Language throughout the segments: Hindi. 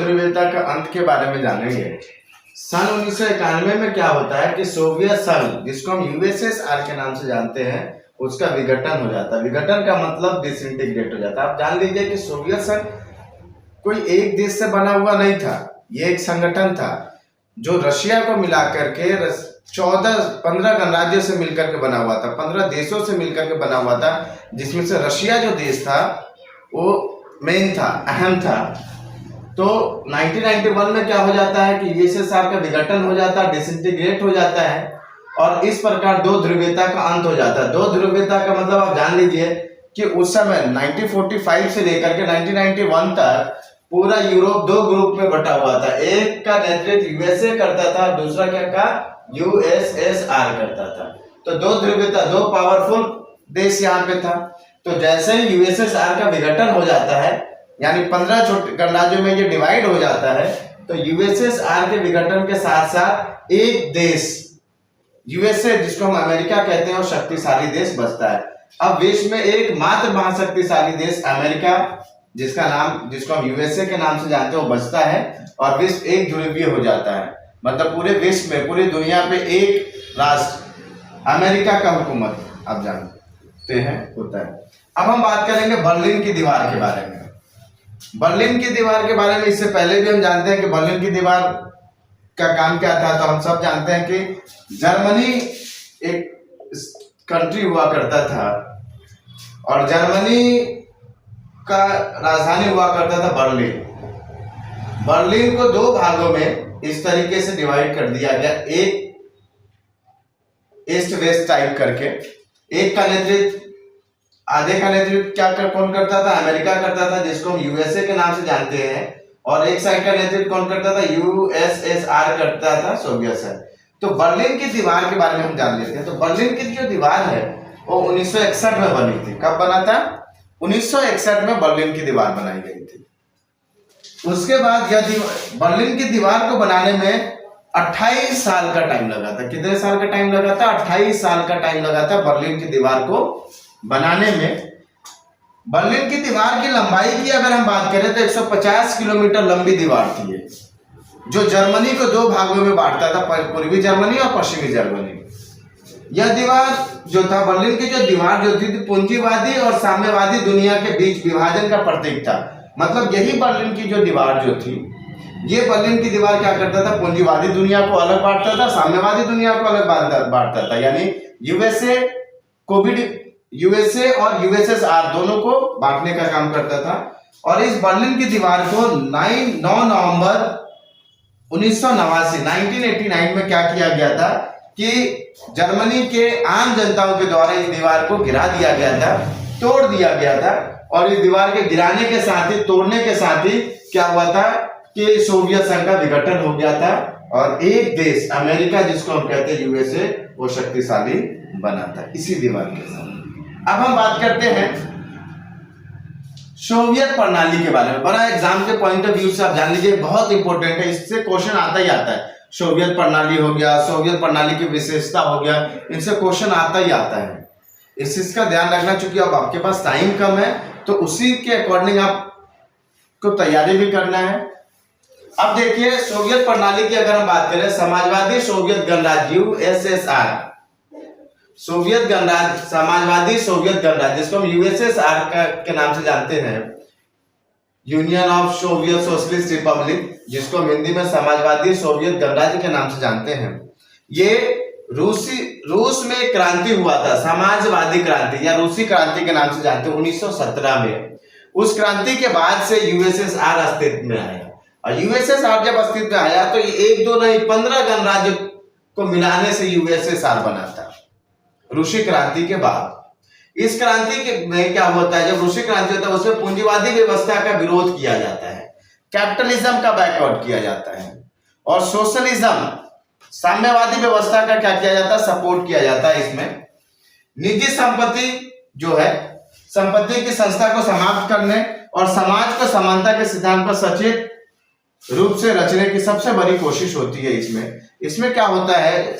ध्रुवीयता का अंत के बारे में जानेंगे। सन 1991 में क्या होता है कि सोवियत संघ, जिसको हम यूएसएसआर के नाम से जानते हैं, उसका विघटन हो जाता है। विघटन का मतलब डिसइंटीग्रेट हो जाता है। आप जान लीजिए कि सोवियत संघ कोई एक देश से बना हुआ नहीं था, ये एक संगठन था जो रशिया को मिला करके 15 गणराज्यों से मिलकर के बना हुआ था, 15 देशों से मिलकर के बना हुआ था, जिसमें से रशिया जो देश था वो मेन था, अहम था। तो 1991 में क्या हो जाता है कि यूएसएसआर का विघटन हो जाता है, डिसइंटीग्रेट हो जाता है, और इस प्रकार दो ध्रुवीयता का अंत हो जाता है। दो ध्रुवीयता का मतलब आप जान लीजिए कि उस समय 1945 से लेकर के 1991 तक पूरा यूरोप दो ग्रुप में बटा हुआ था। एक का नेतृत्व यूएसए करता था, दूसरा क्या का यूएसएसआर करता था। तो दो ध्रुवीयता, दो पावरफुल देश यहाँ पे था। तो जैसे ही यूएसएसआर का विघटन हो जाता है, यानी 15 छोटे गणराज्यों में ये डिवाइड हो जाता है, तो यूएसएसआर के विघटन के साथ साथ एक देश यूएसए, जिसको हम अमेरिका कहते हैं, और शक्तिशाली देश बचता है। अब विश्व में एकमात्र महाशक्तिशाली देश अमेरिका, जिसको हम यूएसए के नाम से जानते हैं, वो बचता है, और विश्व एक ध्रुवीय हो जाता है। मतलब पूरे विश्व में, पूरी दुनिया पे एक राष्ट्र, अमेरिका का हुकूमत, आप जानते हैं, होता है। अब हम बात करेंगे बर्लिन की दीवार के बारे में। बर्लिन की दीवार के बारे में इससे पहले भी हम जानते हैं कि बर्लिन की दीवार का काम क्या था। तो हम सब जानते हैं कि जर्मनी एक कंट्री हुआ करता था, और जर्मनी का राजधानी हुआ करता था बर्लिन। बर्लिन को दो भागों में इस तरीके से डिवाइड कर दिया गया, एक ईस्ट वेस्ट टाइप करके। एक का नेतृत्व, आधे का नेतृत्व कौन करता था? अमेरिका करता था, जिसको हम यूएसए के नाम से जानते हैं, और एक साइड का नेतृत्व कौन करता था? यूएसएसआर करता था, सोवियत संघ। तो बर्लिन की दीवार के बारे में हम जान लेते हैं। तो बर्लिन की जो दीवार है वो 1961 में बनी थी। कब बना था? 1961 में बर्लिन की दीवार बनाई गई थी। उसके बाद बर्लिन की दीवार को बनाने में 28 साल का टाइम लगा था। कितने साल का टाइम लगा था? 28 साल का टाइम लगा था बर्लिन की दीवार को बनाने में। बर्लिन की दीवार की लंबाई की अगर हम बात करें तो 150 किलोमीटर लंबी दीवार थी ये, जो जर्मनी को दो भागों में बांटता था, पूर्वी जर्मनी और पश्चिमी जर्मनी। यह दीवार जो था, बर्लिन की जो दीवार जो थी, पूंजीवादी और साम्यवादी दुनिया के बीच विभाजन का प्रतीक था। मतलब यही बर्लिन की जो दीवार जो थी, ये बर्लिन की दीवार क्या करता था? पूंजीवादी दुनिया को अलग बांटता था, साम्यवादी दुनिया को अलग बांटता था। यानी यूएसए और यूएसएसआर दोनों को बांटने का काम करता था। और इस बर्लिन की दीवार को 9 नवंबर 1989 में क्या किया गया था कि जर्मनी के आम जनताओं के द्वारा इस दीवार को गिरा दिया गया था, तोड़ दिया गया था। और इस दीवार के गिराने के साथ ही, तोड़ने के साथ ही क्या हुआ था कि सोवियत संघ का विघटन हो गया था, और एक देश अमेरिका, जिसको हम कहते हैं यूएसए, वो शक्तिशाली बना था इसी दीवार के साथ। अब हम बात करते हैं सोवियत प्रणाली के बारे में। बड़ा एग्जाम के पॉइंट ऑफ व्यू से आप जान लीजिए, बहुत इंपॉर्टेंट है, इससे क्वेश्चन आता ही आता है। सोवियत प्रणाली हो गया, सोवियत प्रणाली की विशेषता हो गया, इनसे क्वेश्चन आता ही आता है। इस चीज का ध्यान रखना, चूंकि अब आपके पास टाइम कम है, तो उसी के अकॉर्डिंग आपको तैयारी भी करना है। अब देखिए, सोवियत प्रणाली की अगर हम बात करें, समाजवादी सोवियत गणराज्य यूएसएसआर, सोवियत गणराज्य, समाजवादी सोवियत गणराज्य, जिसको हम यूएसएसआर के नाम से जानते हैं, union of Soviet socialist Republic, जिसको हम हिंदी में समाजवादी सोवियत गणराज्य के नाम से जानते हैं। ये रूस में क्रांति हुआ था, समाजवादी क्रांति या रूसी क्रांति के नाम से जानते हैं, 1917 में। उस क्रांति के बाद से यूएसएसआर अस्तित्व में आया, और यूएसएसआर जब अस्तित्व में आया तो ये एक दो नहीं 15 गणराज्य को मिलाने से यूएसएसआर बना था रूसी क्रांति के बाद। इस क्रांति के में क्या होता है, जब रूसी क्रांति होता है उसमें पूंजीवादी व्यवस्था का विरोध किया जाता है, कैपिटलिज्म का बैकआउट किया जाता है, और सोशलिज्म, साम्यवादी व्यवस्था का क्या किया जाता है? सपोर्ट किया जाता है। इसमें निजी संपत्ति जो है, संपत्ति की संस्था को समाप्त करने और समाज को समानता के सिद्धांत पर सचेत रूप से रचने की सबसे बड़ी कोशिश होती है। इसमें क्या होता है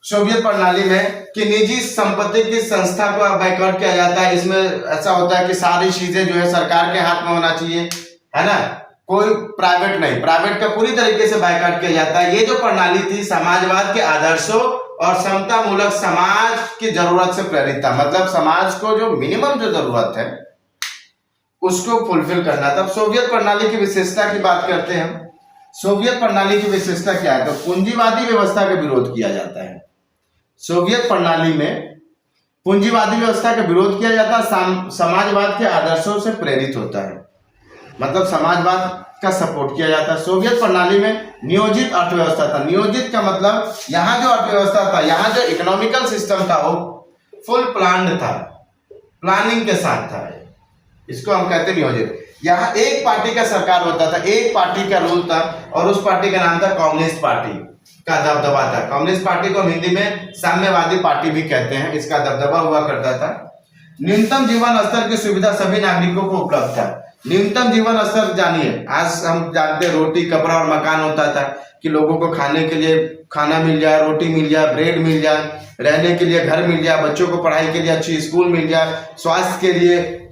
सोवियत प्रणाली में कि निजी संपत्ति की संस्था को बैकआउट किया जाता है। इसमें ऐसा होता है कि सारी चीजें जो है सरकार के हाथ में होना चाहिए, है ना। कोई प्राइवेट नहीं, प्राइवेट का पूरी तरीके से बायकॉट किया जाता है। ये जो प्रणाली थी समाजवाद के आदर्शों और समता मूलक समाज की जरूरत से प्रेरित था, मतलब समाज को जो मिनिमम जो जरूरत है उसको फुलफिल करना था। सोवियत प्रणाली की विशेषता की बात करते हैं हम। सोवियत प्रणाली की विशेषता क्या है? तो पूंजीवादी व्यवस्था का विरोध किया जाता है। सोवियत प्रणाली में पूंजीवादी व्यवस्था का विरोध किया जाता है, समाजवाद के आदर्शों से प्रेरित होता है, मतलब समाजवाद का सपोर्ट किया जाता है। सोवियत प्रणाली में नियोजित अर्थव्यवस्था था। नियोजित का मतलब यहाँ जो अर्थव्यवस्था था, यहाँ जो इकोनॉमिकल सिस्टम था वो फुल प्लान्ड था, प्लानिंग के साथ था, इसको हम कहते हैं नियोजित। यहाँ एक पार्टी का सरकार होता था, एक पार्टी का रूल था और उस पार्टी का नाम था कम्युनिस्ट पार्टी का दबदबा था। कम्युनिस्ट पार्टी को हिंदी में साम्यवादी पार्टी भी कहते हैं, इसका दबदबा हुआ करता था। न्यूनतम जीवन स्तर की सुविधा सभी नागरिकों को उपलब्ध था। न्यूनतम जीवन स्तर जानिए, आज हम जानते हैं रोटी कपड़ा और मकान होता था कि लोगों को खाने के लिए खाना मिल जाए, रोटी मिल जाए, ब्रेड मिल जाए, रहने के लिए घर मिल जाए, बच्चों को पढ़ाई के लिए अच्छी स्कूल मिल जाए, स्वास्थ्य के लिए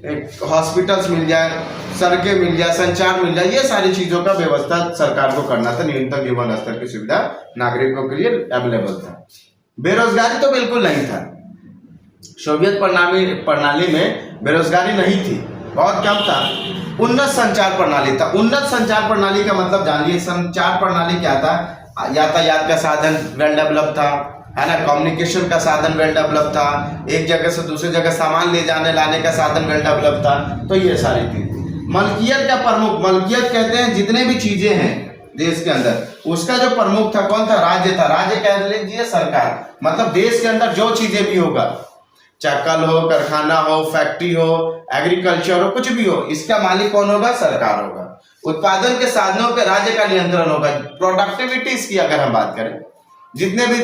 हॉस्पिटल्स मिल जाए, सड़कें मिल जाए, संचार मिल जाए, ये सारी चीजों का व्यवस्था सरकार को करना था। न्यूनतम जीवन स्तर की सुविधा नागरिकों के लिए अवेलेबल था। बेरोजगारी तो बिल्कुल नहीं था। सोवियत प्रणाली में बेरोजगारी नहीं थी, बहुत कम था। उन्नत संचार प्रणाली था। उन्नत संचार प्रणाली का मतलब जानिए, संचार प्रणाली क्या था? यातायात का साधन वेल डेवलप था, है ना, कम्युनिकेशन का साधन वेल डेवलप था, एक जगह से दूसरी जगह सामान ले जाने लाने का साधन वेल डेवलप था। तो ये सारी थी। मलकियत का प्रमुख, मलकियत कहते हैं जितने भी चीजें हैं देश के अंदर, उसका जो प्रमुख था कौन था? राज्य था। राज्य कह लीजिए सरकार, मतलब देश के अंदर जो चीजें भी होगा, चाहे कल हो, कारखाना हो, फैक्ट्री हो, एग्रीकल्चर हो, कुछ भी हो, इसका मालिक कौन होगा? सरकार होगा। उत्पादन के साधनों पे राज्य का नियंत्रण होगा। प्रोडक्टिविटीज की अगर हम बात करें, जितने भी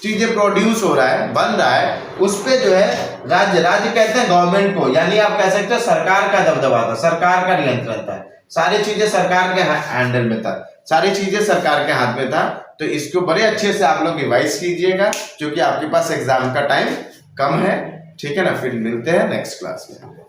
चीजें प्रोड्यूस हो रहा है, बन रहा है, उस पे जो है राज्य कहते हैं गवर्नमेंट को, यानी आप कह सकते हो सरकार का दबदबा था, सरकार का नियंत्रण था, सारी चीजें सरकार के हैंडल में था, सारी चीजें सरकार के हाथ में था। तो इसको बड़े अच्छे से आप लोग रिवाइज कीजिएगा, क्योंकि आपके पास एग्जाम का टाइम कम है। ठीक है ना, फिर मिलते हैं नेक्स्ट क्लास में।